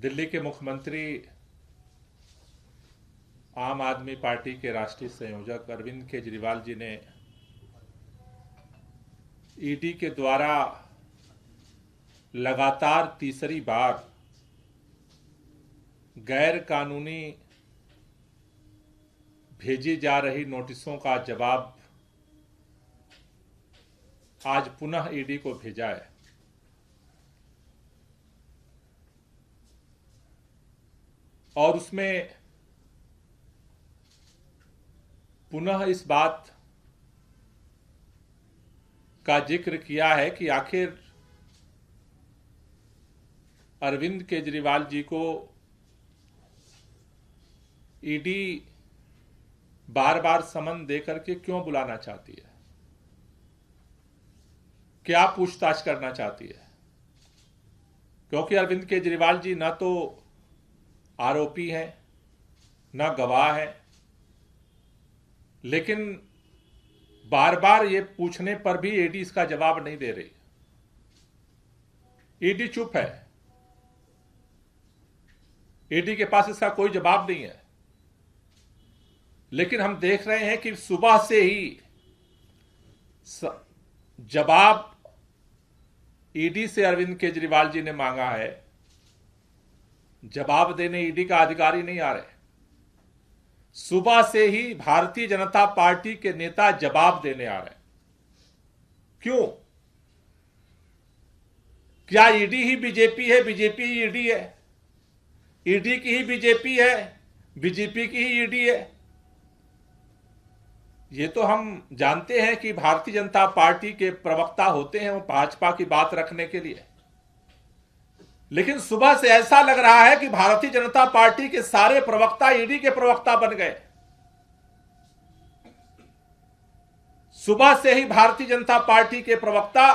दिल्ली के मुख्यमंत्री आम आदमी पार्टी के राष्ट्रीय संयोजक अरविंद केजरीवाल जी ने ईडी के द्वारा लगातार तीसरी बार गैर कानूनी भेजी जा रही नोटिसों का जवाब आज पुनः ईडी को भेजा है। और उसमें पुनः इस बात का जिक्र किया है कि आखिर अरविंद केजरीवाल जी को ईडी बार बार समन देकर के क्यों बुलाना चाहती है, क्या पूछताछ करना चाहती है। क्योंकि अरविंद केजरीवाल जी न तो आरोपी हैं न गवाह हैं, लेकिन बार बार ये पूछने पर भी ईडी इसका जवाब नहीं दे रही। ईडी चुप है, ईडी के पास इसका कोई जवाब नहीं है। लेकिन हम देख रहे हैं कि सुबह से ही जवाब ईडी से अरविंद केजरीवाल जी ने मांगा है, जवाब देने ईडी का अधिकारी नहीं आ रहे। सुबह से ही भारतीय जनता पार्टी के नेता जवाब देने आ रहे। क्यों? क्या ईडी ही बीजेपी है, बीजेपी ही ईडी है? ईडी की ही बीजेपी है, बीजेपी की ही ईडी है? ये तो हम जानते हैं कि भारतीय जनता पार्टी के प्रवक्ता होते हैं वो भाजपा की बात रखने के लिए, लेकिन सुबह से ऐसा लग रहा है कि भारतीय जनता पार्टी के सारे प्रवक्ता ईडी के प्रवक्ता बन गए। सुबह से ही भारतीय जनता पार्टी के प्रवक्ता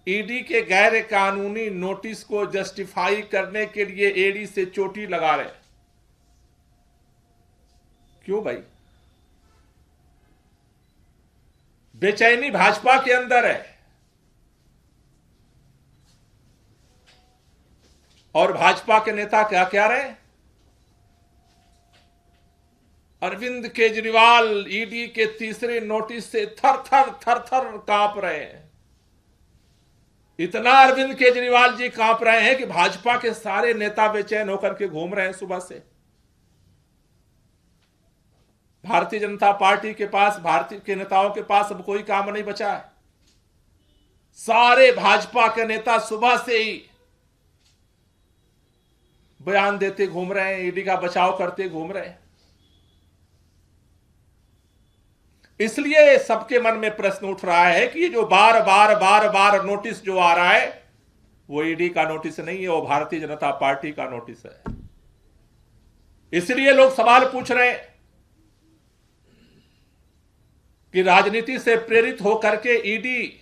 ईडी के गैर कानूनी नोटिस को जस्टिफाई करने के लिए ईडी से चोटी लगा रहे। क्यों भाई? बेचैनी भाजपा के अंदर है और भाजपा के नेता क्या कह रहे हैं? अरविंद केजरीवाल ईडी के तीसरे नोटिस से थर थर कांप रहे हैं। इतना अरविंद केजरीवाल जी कांप रहे हैं कि भाजपा के सारे नेता बेचैन होकर के घूम रहे हैं। सुबह से भारतीय जनता पार्टी के पास, भारतीय के नेताओं के पास अब कोई काम नहीं बचा है। सारे भाजपा के नेता सुबह से ही बयान देते घूम रहे हैं, ईडी का बचाव करते घूम रहे हैं। इसलिए सबके मन में प्रश्न उठ रहा है कि ये जो बार बार नोटिस जो आ रहा है वो ईडी का नोटिस नहीं है, वो भारतीय जनता पार्टी का नोटिस है। इसलिए लोग सवाल पूछ रहे हैं कि राजनीति से प्रेरित होकर के ईडी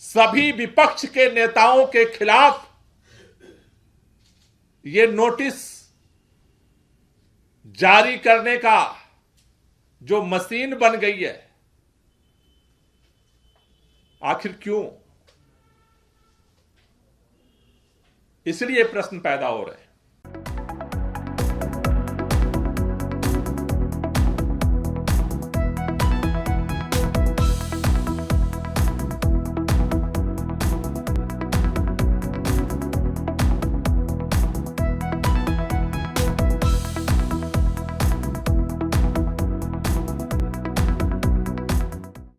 सभी विपक्ष के नेताओं के खिलाफ ये नोटिस जारी करने का जो मशीन बन गई है, आखिर क्यों? इसलिए प्रश्न पैदा हो रहे हैं।